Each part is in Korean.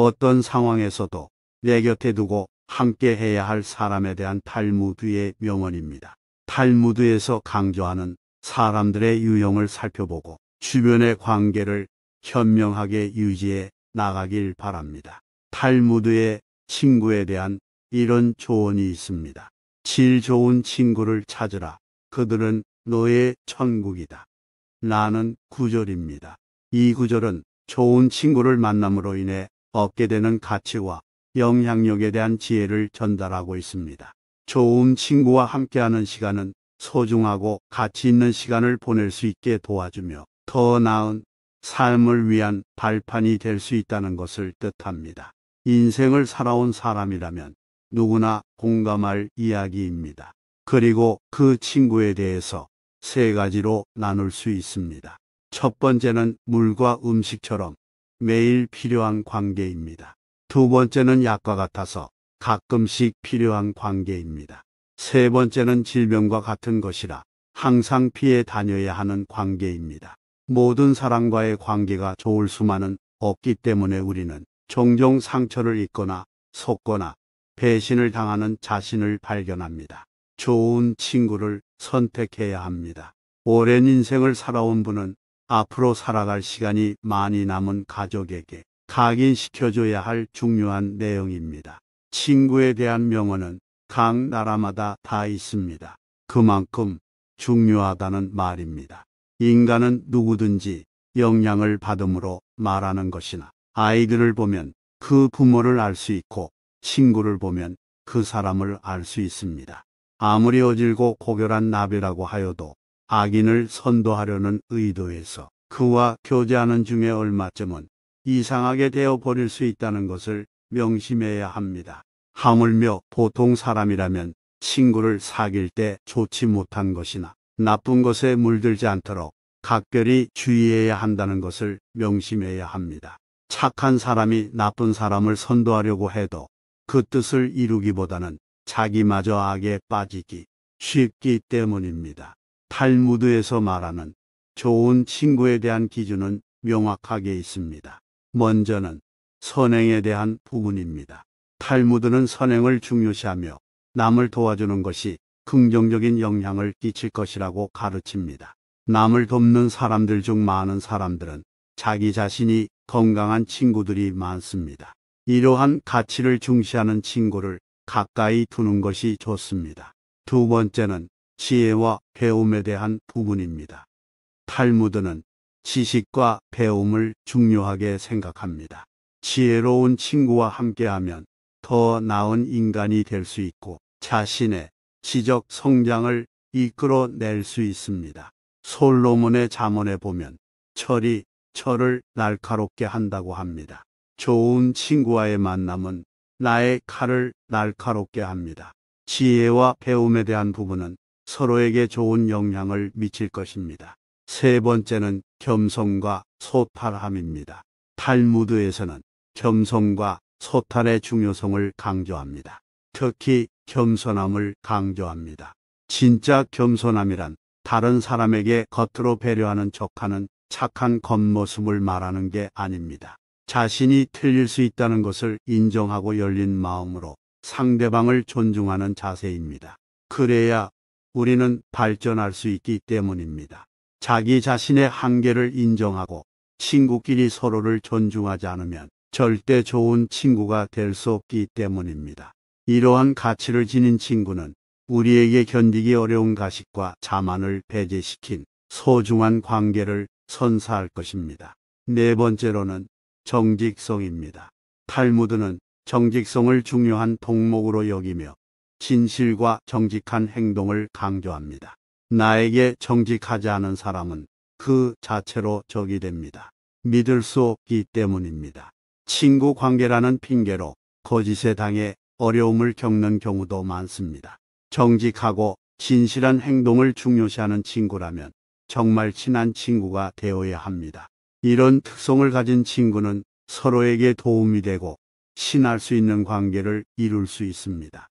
어떤 상황에서도 내 곁에 두고 함께 해야 할 사람에 대한 탈무드의 명언입니다. 탈무드에서 강조하는 사람들의 유형을 살펴보고 주변의 관계를 현명하게 유지해 나가길 바랍니다. 탈무드의 친구에 대한 이런 조언이 있습니다. 질 좋은 친구를 찾으라. 그들은 너의 천국이다. 나는 구절입니다. 이 구절은 좋은 친구를 만남으로 인해 얻게 되는 가치와 영향력에 대한 지혜를 전달하고 있습니다. 좋은 친구와 함께하는 시간은 소중하고 가치 있는 시간을 보낼 수 있게 도와주며 더 나은 삶을 위한 발판이 될 수 있다는 것을 뜻합니다. 인생을 살아온 사람이라면 누구나 공감할 이야기입니다. 그리고 그 친구에 대해서 세 가지로 나눌 수 있습니다. 첫 번째는 물과 음식처럼 매일 필요한 관계입니다. 두 번째는 약과 같아서 가끔씩 필요한 관계입니다. 세 번째는 질병과 같은 것이라 항상 피해 다녀야 하는 관계입니다. 모든 사람과의 관계가 좋을 수만은 없기 때문에 우리는 종종 상처를 입거나 속거나 배신을 당하는 자신을 발견합니다. 좋은 친구를 선택해야 합니다. 오랜 인생을 살아온 분은 앞으로 살아갈 시간이 많이 남은 가족에게 각인시켜줘야 할 중요한 내용입니다. 친구에 대한 명언은 각 나라마다 다 있습니다. 그만큼 중요하다는 말입니다. 인간은 누구든지 영향을 받음으로 말하는 것이나 아이들을 보면 그 부모를 알 수 있고 친구를 보면 그 사람을 알 수 있습니다. 아무리 어질고 고결한 나비라고 하여도 악인을 선도하려는 의도에서 그와 교제하는 중에 얼마쯤은 이상하게 되어 버릴 수 있다는 것을 명심해야 합니다. 하물며 보통 사람이라면 친구를 사귈 때 좋지 못한 것이나 나쁜 것에 물들지 않도록 각별히 주의해야 한다는 것을 명심해야 합니다. 착한 사람이 나쁜 사람을 선도하려고 해도 그 뜻을 이루기보다는 자기마저 악에 빠지기 쉽기 때문입니다. 탈무드에서 말하는 좋은 친구에 대한 기준은 명확하게 있습니다. 먼저는 선행에 대한 부분입니다. 탈무드는 선행을 중요시하며 남을 도와주는 것이 긍정적인 영향을 끼칠 것이라고 가르칩니다. 남을 돕는 사람들 중 많은 사람들은 자기 자신이 건강한 친구들이 많습니다. 이러한 가치를 중시하는 친구를 가까이 두는 것이 좋습니다. 두 번째는 지혜와 배움에 대한 부분입니다. 탈무드는 지식과 배움을 중요하게 생각합니다. 지혜로운 친구와 함께하면 더 나은 인간이 될 수 있고 자신의 지적 성장을 이끌어낼 수 있습니다. 솔로몬의 잠언에 보면 철이 철을 날카롭게 한다고 합니다. 좋은 친구와의 만남은 나의 칼을 날카롭게 합니다. 지혜와 배움에 대한 부분은 서로에게 좋은 영향을 미칠 것입니다. 세 번째는 겸손과 소탈함입니다. 탈무드에서는 겸손과 소탈의 중요성을 강조합니다. 특히 겸손함을 강조합니다. 진짜 겸손함이란 다른 사람에게 겉으로 배려하는 척하는 착한 겉모습을 말하는 게 아닙니다. 자신이 틀릴 수 있다는 것을 인정하고 열린 마음으로 상대방을 존중하는 자세입니다. 그래야 우리는 발전할 수 있기 때문입니다. 자기 자신의 한계를 인정하고 친구끼리 서로를 존중하지 않으면 절대 좋은 친구가 될 수 없기 때문입니다. 이러한 가치를 지닌 친구는 우리에게 견디기 어려운 가식과 자만을 배제시킨 소중한 관계를 선사할 것입니다. 네 번째로는 정직성입니다. 탈무드는 정직성을 중요한 덕목으로 여기며 진실과 정직한 행동을 강조합니다. 나에게 정직하지 않은 사람은 그 자체로 적이 됩니다. 믿을 수 없기 때문입니다. 친구 관계라는 핑계로 거짓에 당해 어려움을 겪는 경우도 많습니다. 정직하고 진실한 행동을 중요시하는 친구라면 정말 친한 친구가 되어야 합니다. 이런 특성을 가진 친구는 서로에게 도움이 되고 신할 수 있는 관계를 이룰 수 있습니다.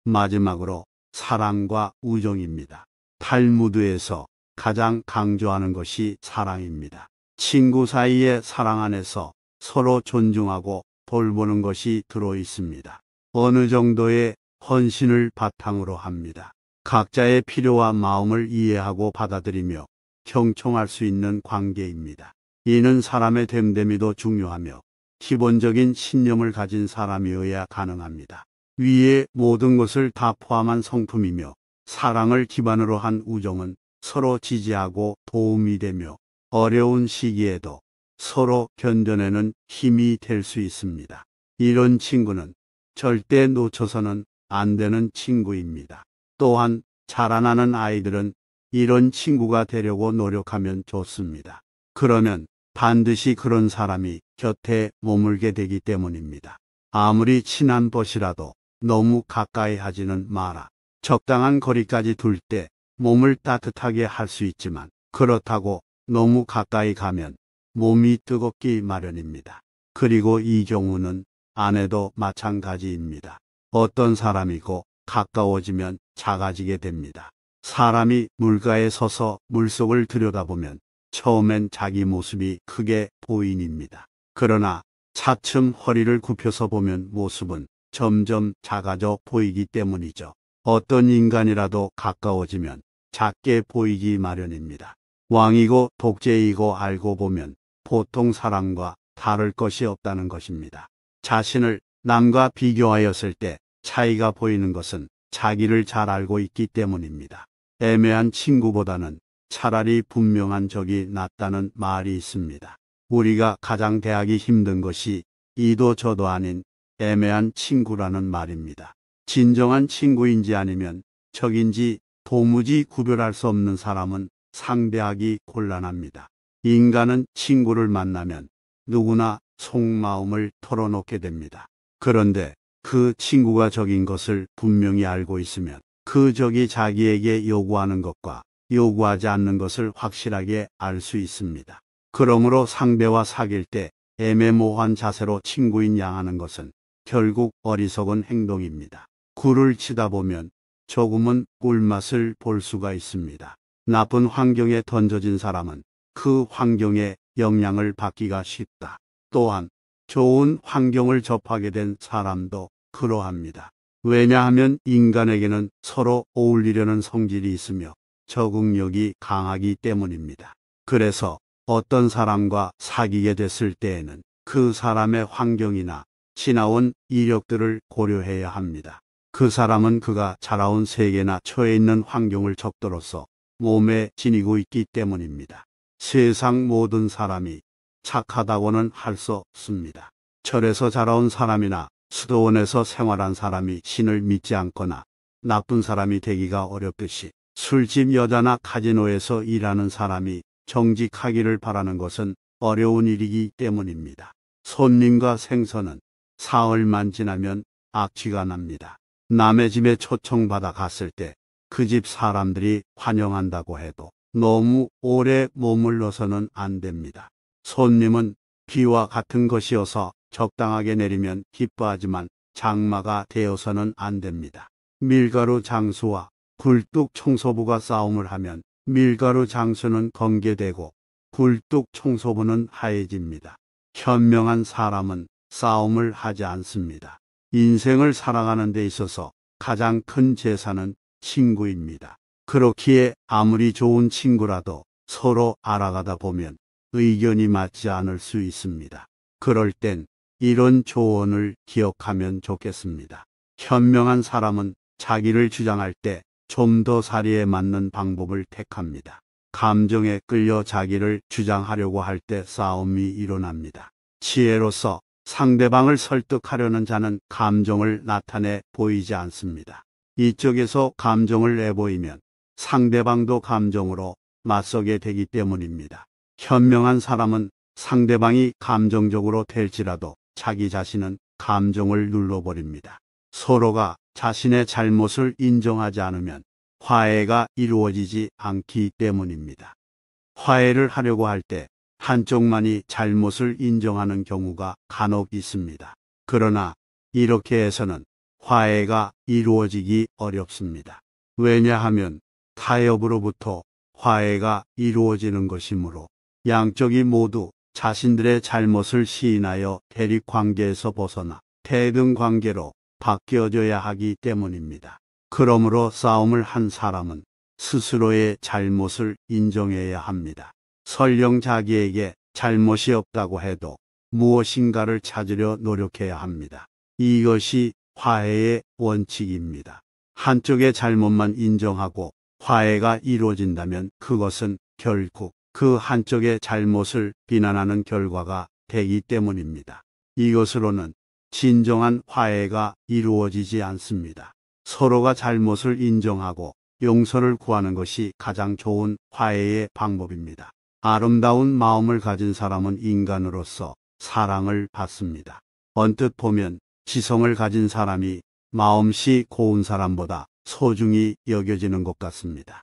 마지막으로 사랑과 우정입니다. 탈무드에서 가장 강조하는 것이 사랑입니다. 친구 사이의 사랑 안에서 서로 존중하고 돌보는 것이 들어 있습니다. 어느 정도의 헌신을 바탕으로 합니다. 각자의 필요와 마음을 이해하고 받아들이며 경청할 수 있는 관계입니다. 이는 사람의 됨됨이도 중요하며 기본적인 신념을 가진 사람이어야 가능합니다. 위의 모든 것을 다 포함한 성품이며 사랑을 기반으로 한 우정은 서로 지지하고 도움이 되며 어려운 시기에도 서로 견뎌내는 힘이 될 수 있습니다. 이런 친구는 절대 놓쳐서는 안 되는 친구입니다. 또한 자라나는 아이들은 이런 친구가 되려고 노력하면 좋습니다. 그러면 반드시 그런 사람이 곁에 머물게 되기 때문입니다. 아무리 친한 벗이라도 너무 가까이 하지는 마라. 적당한 거리까지 둘 때 몸을 따뜻하게 할 수 있지만 그렇다고 너무 가까이 가면 몸이 뜨겁기 마련입니다. 그리고 이 경우는 아내도 마찬가지입니다. 어떤 사람이고 가까워지면 작아지게 됩니다. 사람이 물가에 서서 물속을 들여다보면 처음엔 자기 모습이 크게 보인입니다. 그러나 차츰 허리를 굽혀서 보면 모습은 점점 작아져 보이기 때문이죠. 어떤 인간이라도 가까워지면 작게 보이기 마련입니다. 왕이고 독재이고 알고 보면 보통 사람과 다를 것이 없다는 것입니다. 자신을 남과 비교하였을 때 차이가 보이는 것은 자기를 잘 알고 있기 때문입니다. 애매한 친구보다는 차라리 분명한 적이 낫다는 말이 있습니다. 우리가 가장 대하기 힘든 것이 이도 저도 아닌 애매한 친구라는 말입니다. 진정한 친구인지 아니면 적인지 도무지 구별할 수 없는 사람은 상대하기 곤란합니다. 인간은 친구를 만나면 누구나 속마음을 털어놓게 됩니다. 그런데 그 친구가 적인 것을 분명히 알고 있으면 그 적이 자기에게 요구하는 것과 요구하지 않는 것을 확실하게 알 수 있습니다. 그러므로 상대와 사귈 때 애매모호한 자세로 친구인 양하는 것은 결국 어리석은 행동입니다. 굴을 치다 보면 조금은 꿀맛을 볼 수가 있습니다. 나쁜 환경에 던져진 사람은 그 환경의 영향을 받기가 쉽다. 또한 좋은 환경을 접하게 된 사람도 그러합니다. 왜냐하면 인간에게는 서로 어울리려는 성질이 있으며 적응력이 강하기 때문입니다. 그래서 어떤 사람과 사귀게 됐을 때에는 그 사람의 환경이나 지나온 이력들을 고려해야 합니다. 그 사람은 그가 자라온 세계나 처해 있는 환경을 적도로서 몸에 지니고 있기 때문입니다. 세상 모든 사람이 착하다고는 할 수 없습니다. 절에서 자라온 사람이나 수도원에서 생활한 사람이 신을 믿지 않거나 나쁜 사람이 되기가 어렵듯이 술집 여자나 카지노에서 일하는 사람이 정직하기를 바라는 것은 어려운 일이기 때문입니다. 손님과 생선은 사흘만 지나면 악취가 납니다. 남의 집에 초청받아 갔을 때 그 집 사람들이 환영한다고 해도 너무 오래 머물러서는 안 됩니다. 손님은 비와 같은 것이어서 적당하게 내리면 기뻐하지만 장마가 되어서는 안 됩니다. 밀가루 장수와 굴뚝 청소부가 싸움을 하면 밀가루 장수는 건개되고 굴뚝 청소부는 하얘집니다. 현명한 사람은 싸움을 하지 않습니다. 인생을 살아가는 데 있어서 가장 큰 재산은 친구입니다. 그렇기에 아무리 좋은 친구라도 서로 알아가다 보면 의견이 맞지 않을 수 있습니다. 그럴 땐 이런 조언을 기억하면 좋겠습니다. 현명한 사람은 자기를 주장할 때 좀 더 사리에 맞는 방법을 택합니다. 감정에 끌려 자기를 주장하려고 할 때 싸움이 일어납니다. 지혜로서 상대방을 설득하려는 자는 감정을 나타내 보이지 않습니다. 이쪽에서 감정을 내보이면 상대방도 감정으로 맞서게 되기 때문입니다. 현명한 사람은 상대방이 감정적으로 될지라도 자기 자신은 감정을 눌러버립니다. 서로가 자신의 잘못을 인정하지 않으면 화해가 이루어지지 않기 때문입니다. 화해를 하려고 할 때 한쪽만이 잘못을 인정하는 경우가 간혹 있습니다. 그러나 이렇게 해서는 화해가 이루어지기 어렵습니다. 왜냐하면 타협으로부터 화해가 이루어지는 것이므로 양쪽이 모두 자신들의 잘못을 시인하여 대립 관계에서 벗어나 대등 관계로 바뀌어져야 하기 때문입니다. 그러므로 싸움을 한 사람은 스스로의 잘못을 인정해야 합니다. 설령 자기에게 잘못이 없다고 해도 무엇인가를 찾으려 노력해야 합니다. 이것이 화해의 원칙입니다. 한쪽의 잘못만 인정하고 화해가 이루어진다면 그것은 결국 그 한쪽의 잘못을 비난하는 결과가 되기 때문입니다. 이것으로는 진정한 화해가 이루어지지 않습니다. 서로가 잘못을 인정하고 용서를 구하는 것이 가장 좋은 화해의 방법입니다. 아름다운 마음을 가진 사람은 인간으로서 사랑을 받습니다. 언뜻 보면 지성을 가진 사람이 마음씨 고운 사람보다 소중히 여겨지는 것 같습니다.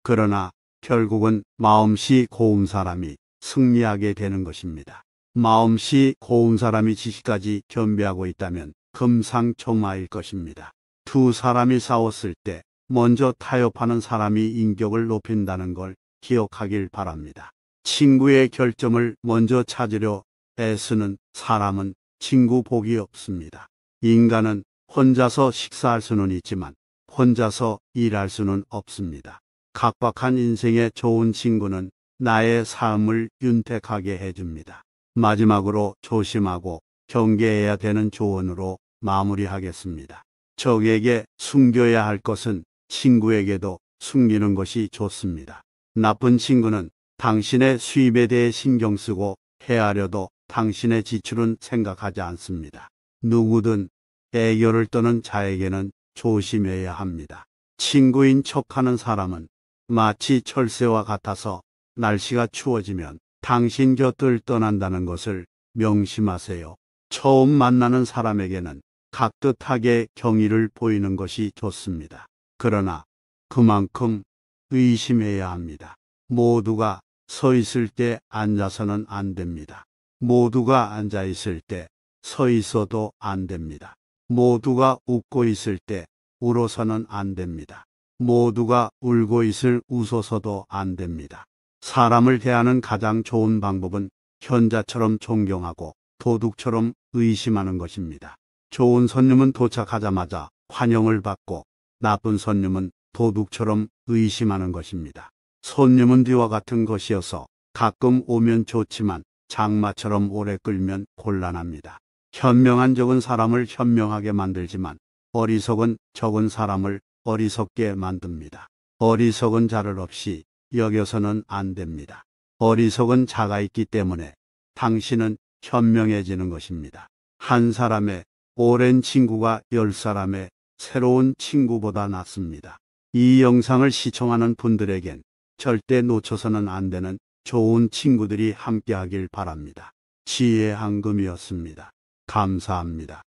그러나 결국은 마음씨 고운 사람이 승리하게 되는 것입니다. 마음씨 고운 사람이 지시까지 겸비하고 있다면 금상첨화일 것입니다. 두 사람이 싸웠을 때 먼저 타협하는 사람이 인격을 높인다는 걸 기억하길 바랍니다. 친구의 결점을 먼저 찾으려 애쓰는 사람은 친구 복이 없습니다. 인간은 혼자서 식사할 수는 있지만 혼자서 일할 수는 없습니다. 각박한 인생의 좋은 친구는 나의 삶을 윤택하게 해줍니다. 마지막으로 조심하고 경계해야 되는 조언으로 마무리하겠습니다. 적에게 숨겨야 할 것은 친구에게도 숨기는 것이 좋습니다. 나쁜 친구는 당신의 수입에 대해 신경 쓰고 헤아려도 당신의 지출은 생각하지 않습니다. 누구든 애교를 떠는 자에게는 조심해야 합니다. 친구인 척하는 사람은 마치 철새와 같아서 날씨가 추워지면 당신 곁을 떠난다는 것을 명심하세요. 처음 만나는 사람에게는 깍듯하게 경의를 보이는 것이 좋습니다. 그러나 그만큼 의심해야 합니다. 모두가 서 있을 때 앉아서는 안 됩니다. 모두가 앉아 있을 때 서 있어도 안 됩니다. 모두가 웃고 있을 때 울어서는 안 됩니다. 모두가 울고 있을 웃어서도 안 됩니다. 사람을 대하는 가장 좋은 방법은 현자처럼 존경하고 도둑처럼 의심하는 것입니다. 좋은 손님은 도착하자마자 환영을 받고 나쁜 손님은 도둑처럼 의심하는 것입니다. 손님은 뒤와 같은 것이어서 가끔 오면 좋지만 장마처럼 오래 끌면 곤란합니다. 현명한 적은 사람을 현명하게 만들지만 어리석은 적은 사람을 어리석게 만듭니다. 어리석은 자를 없이 여겨서는 안 됩니다. 어리석은 자가 있기 때문에 당신은 현명해지는 것입니다. 한 사람의 오랜 친구가 10사람의 새로운 친구보다 낫습니다. 이 영상을 시청하는 분들에겐 절대 놓쳐서는 안 되는 좋은 친구들이 함께하길 바랍니다. 지혜의 황금이었습니다. 감사합니다.